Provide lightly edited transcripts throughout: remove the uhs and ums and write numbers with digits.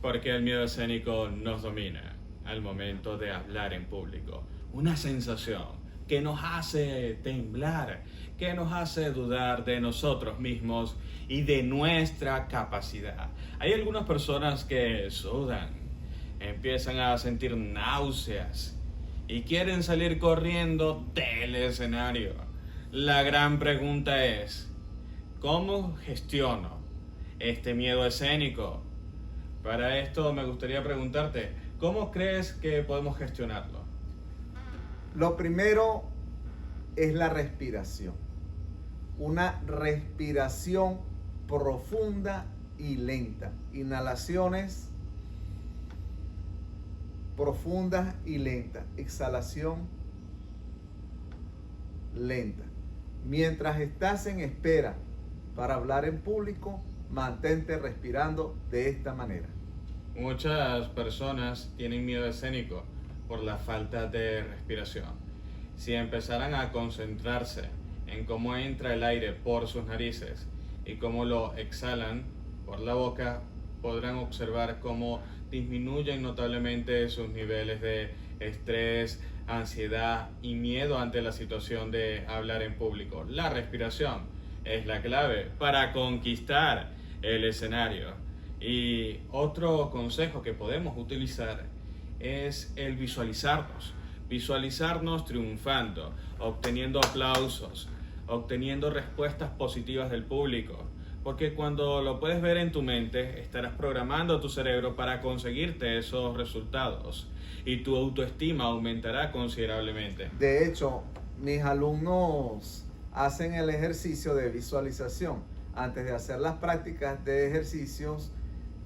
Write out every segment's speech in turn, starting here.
Porque el miedo escénico nos domina al momento de hablar en público. Una sensación que nos hace temblar, que nos hace dudar de nosotros mismos y de nuestra capacidad. Hay algunas personas que sudan, empiezan a sentir náuseas y quieren salir corriendo del escenario. La gran pregunta es, ¿cómo gestiono este miedo escénico? Para esto me gustaría preguntarte, ¿cómo crees que podemos gestionarlo? Lo primero es la respiración. Una respiración profunda y lenta. Inhalaciones profundas y lentas. Exhalación lenta. Mientras estás en espera para hablar en público, mantente respirando de esta manera. Muchas personas tienen miedo escénico por la falta de respiración. Si empezaran a concentrarse en cómo entra el aire por sus narices y cómo lo exhalan por la boca, podrán observar cómo disminuyen notablemente sus niveles de estrés, ansiedad y miedo ante la situación de hablar en público. La respiración es la clave para conquistar el escenario. Y otro consejo que podemos utilizar es el visualizarnos triunfando, obteniendo aplausos, obteniendo respuestas positivas del público, porque cuando lo puedes ver en tu mente, estarás programando tu cerebro para conseguirte esos resultados y tu autoestima aumentará considerablemente. De hecho, mis alumnos hacen el ejercicio de visualización. Antes de hacer las prácticas de ejercicios,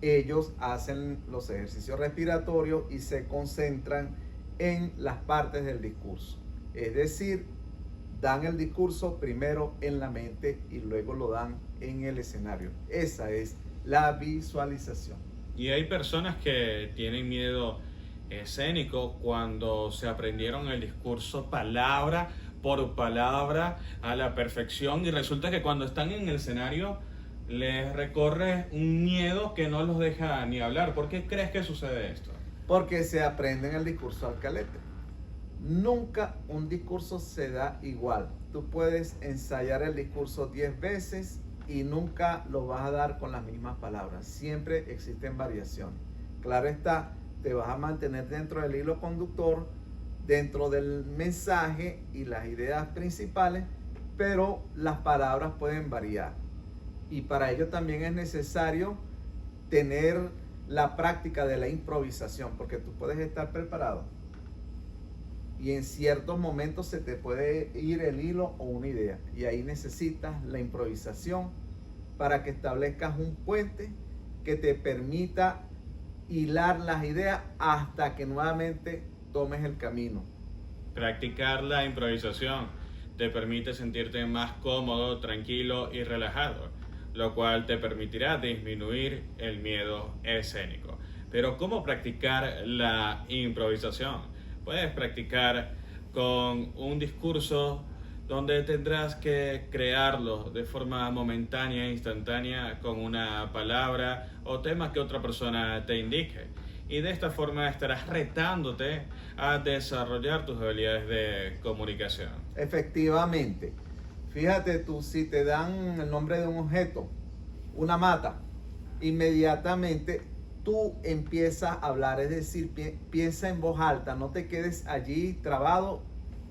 ellos hacen los ejercicios respiratorios y se concentran en las partes del discurso. Es decir, dan el discurso primero en la mente y luego lo dan en el escenario. Esa es la visualización. Y hay personas que tienen miedo escénico cuando se aprendieron el discurso palabra por palabra a la perfección y resulta que cuando están en el escenario les recorre un miedo que no los deja ni hablar. ¿Por qué crees que sucede esto? Porque se aprenden el discurso al calete. Nunca un discurso se da igual. Tú puedes ensayar el discurso 10 veces y nunca lo vas a dar con las mismas palabras. Siempre existen variaciones. Claro está, te vas a mantener dentro del hilo conductor, dentro del mensaje y las ideas principales, pero las palabras pueden variar. Y para ello también es necesario tener la práctica de la improvisación, porque tú puedes estar preparado y en ciertos momentos se te puede ir el hilo o una idea, y ahí necesitas la improvisación para que establezcas un puente que te permita hilar las ideas hasta que nuevamente tomes el camino. Practicar la improvisación te permite sentirte más cómodo, tranquilo y relajado, lo cual te permitirá disminuir el miedo escénico. Pero ¿cómo practicar la improvisación? Puedes practicar con un discurso donde tendrás que crearlo de forma momentánea e instantánea con una palabra o tema que otra persona te indique. Y de esta forma estarás retándote a desarrollar tus habilidades de comunicación. Efectivamente. Fíjate tú, si te dan el nombre de un objeto, una mata, inmediatamente tú empiezas a hablar, es decir, piensa en voz alta, no te quedes allí trabado,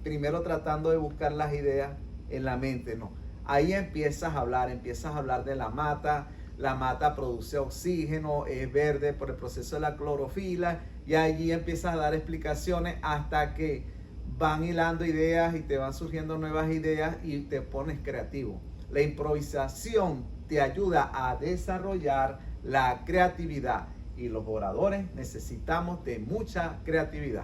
primero tratando de buscar las ideas en la mente, no. Ahí empiezas a hablar de la mata produce oxígeno, es verde por el proceso de la clorofila, y allí empiezas a dar explicaciones hasta que van hilando ideas y te van surgiendo nuevas ideas y te pones creativo. La improvisación te ayuda a desarrollar la creatividad y los oradores necesitamos de mucha creatividad.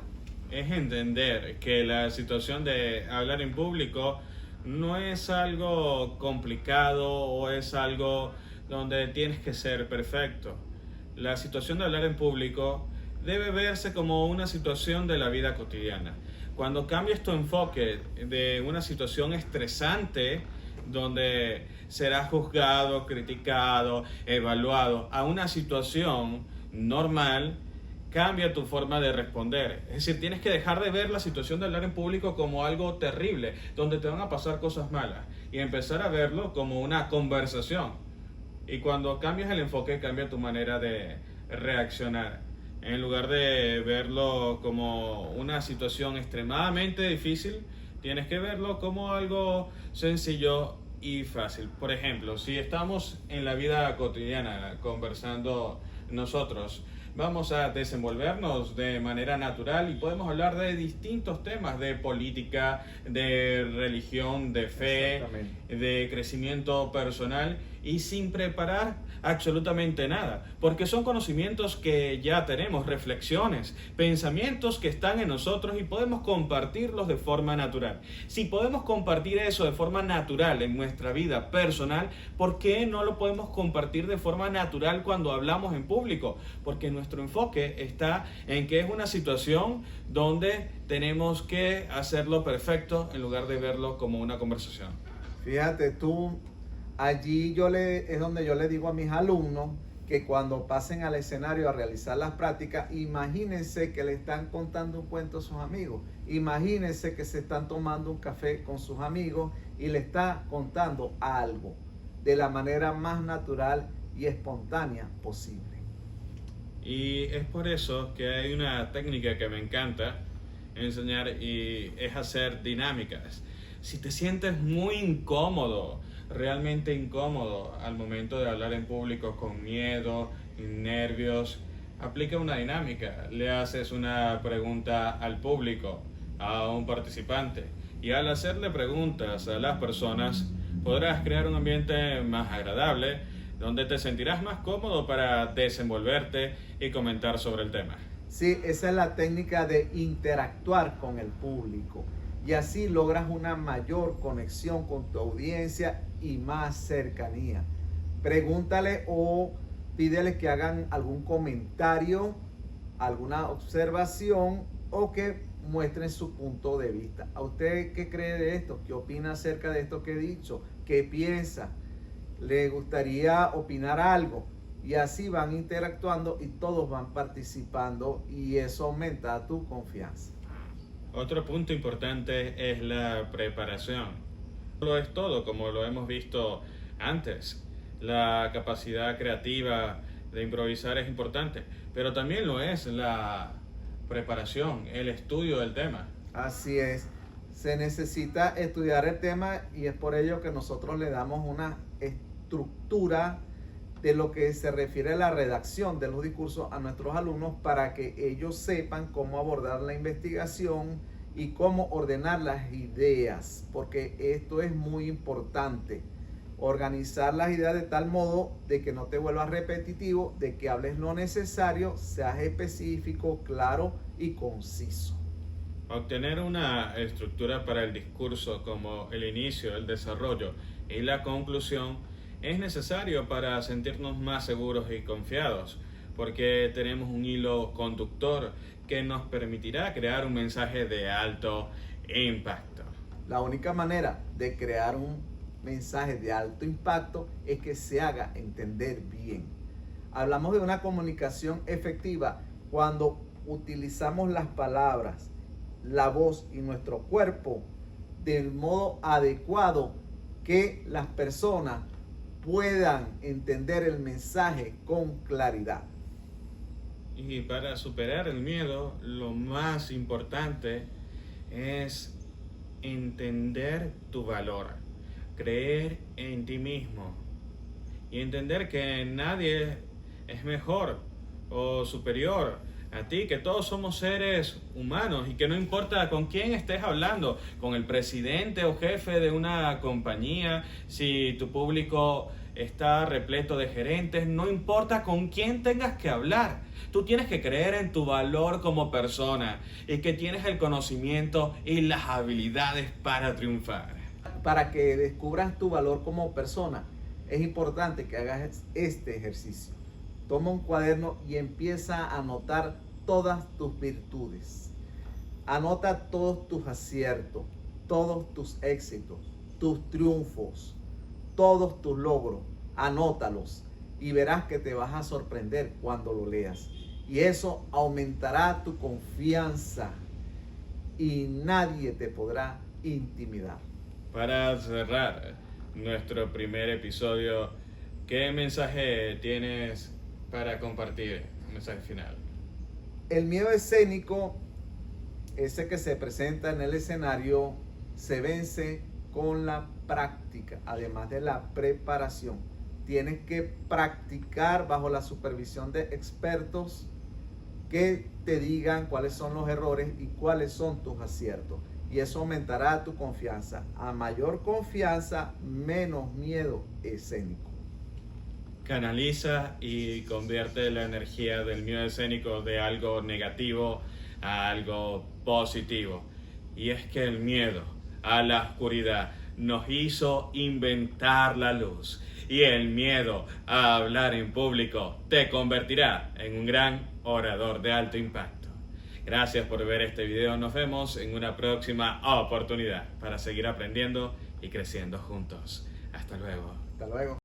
Es entender que la situación de hablar en público no es algo complicado o es algo donde tienes que ser perfecto. La situación de hablar en público debe verse como una situación de la vida cotidiana. Cuando cambias tu enfoque de una situación estresante donde serás juzgado, criticado, evaluado, a una situación normal, cambia tu forma de responder. Es decir, tienes que dejar de ver la situación de hablar en público como algo terrible, donde te van a pasar cosas malas, y empezar a verlo como una conversación. Y cuando cambias el enfoque, cambia tu manera de reaccionar. En lugar de verlo como una situación extremadamente difícil, tienes que verlo como algo sencillo y fácil. Por ejemplo, si estamos en la vida cotidiana conversando nosotros, vamos a desenvolvernos de manera natural y podemos hablar de distintos temas, de política, de religión, de fe, de crecimiento personal, y sin preparar absolutamente nada, porque son conocimientos que ya tenemos, reflexiones, pensamientos que están en nosotros y podemos compartirlos de forma natural. Si podemos compartir eso de forma natural en nuestra vida personal, ¿por qué no lo podemos compartir de forma natural cuando hablamos en público? Porque nuestro enfoque está en que es una situación donde tenemos que hacerlo perfecto en lugar de verlo como una conversación. Fíjate tú, allí es donde yo le digo a mis alumnos que cuando pasen al escenario a realizar las prácticas, imagínense que le están contando un cuento a sus amigos. Imagínense que se están tomando un café con sus amigos y le está contando algo de la manera más natural y espontánea posible. Y es por eso que hay una técnica que me encanta enseñar, y es hacer dinámicas. Si te sientes muy incómodo, realmente incómodo al momento de hablar en público, con miedo, nervios, aplica una dinámica. Le haces una pregunta al público, a un participante, y al hacerle preguntas a las personas podrás crear un ambiente más agradable, donde te sentirás más cómodo para desenvolverte y comentar sobre el tema. Sí, esa es la técnica de interactuar con el público. Y así logras una mayor conexión con tu audiencia y más cercanía. Pregúntale o pídele que hagan algún comentario, alguna observación o que muestren su punto de vista. ¿A usted qué cree de esto? ¿Qué opina acerca de esto que he dicho? ¿Qué piensa? ¿Le gustaría opinar algo? Y así van interactuando y todos van participando, y eso aumenta tu confianza. Otro punto importante es la preparación. No lo es todo, como lo hemos visto antes. La capacidad creativa de improvisar es importante, pero también lo es la preparación, el estudio del tema. Así es. Se necesita estudiar el tema, y es por ello que nosotros le damos una estructura de lo que se refiere a la redacción de los discursos a nuestros alumnos, para que ellos sepan cómo abordar la investigación y cómo ordenar las ideas, porque esto es muy importante. Organizar las ideas de tal modo de que no te vuelvas repetitivo, de que hables lo necesario, seas específico, claro y conciso. Obtener una estructura para el discurso, como el inicio, el desarrollo y la conclusión, es necesario para sentirnos más seguros y confiados, porque tenemos un hilo conductor que nos permitirá crear un mensaje de alto impacto. La única manera de crear un mensaje de alto impacto es que se haga entender bien. Hablamos de una comunicación efectiva cuando utilizamos las palabras, la voz y nuestro cuerpo del modo adecuado, que las personas puedan entender el mensaje con claridad. Y para superar el miedo, lo más importante es entender tu valor, creer en ti mismo y entender que nadie es mejor o superior a ti, que todos somos seres humanos y que no importa con quién estés hablando, con el presidente o jefe de una compañía, si tu público está repleto de gerentes, no importa con quién tengas que hablar. Tú tienes que creer en tu valor como persona y que tienes el conocimiento y las habilidades para triunfar. Para que descubras tu valor como persona, es importante que hagas este ejercicio. Toma un cuaderno y empieza a anotar todas tus virtudes. Anota todos tus aciertos, todos tus éxitos, tus triunfos, todos tus logros. Anótalos y verás que te vas a sorprender cuando lo leas. Y eso aumentará tu confianza y nadie te podrá intimidar. Para cerrar nuestro primer episodio, ¿qué mensaje tienes para compartir? Un mensaje final. El miedo escénico, ese que se presenta en el escenario, se vence con la práctica, además de la preparación. Tienes que practicar bajo la supervisión de expertos que te digan cuáles son los errores y cuáles son tus aciertos. Y eso aumentará tu confianza. A mayor confianza, menos miedo escénico. Canaliza y convierte la energía del miedo escénico de algo negativo a algo positivo. Y es que el miedo a la oscuridad nos hizo inventar la luz. Y el miedo a hablar en público te convertirá en un gran orador de alto impacto. Gracias por ver este video. Nos vemos en una próxima oportunidad para seguir aprendiendo y creciendo juntos. Hasta luego. Hasta luego.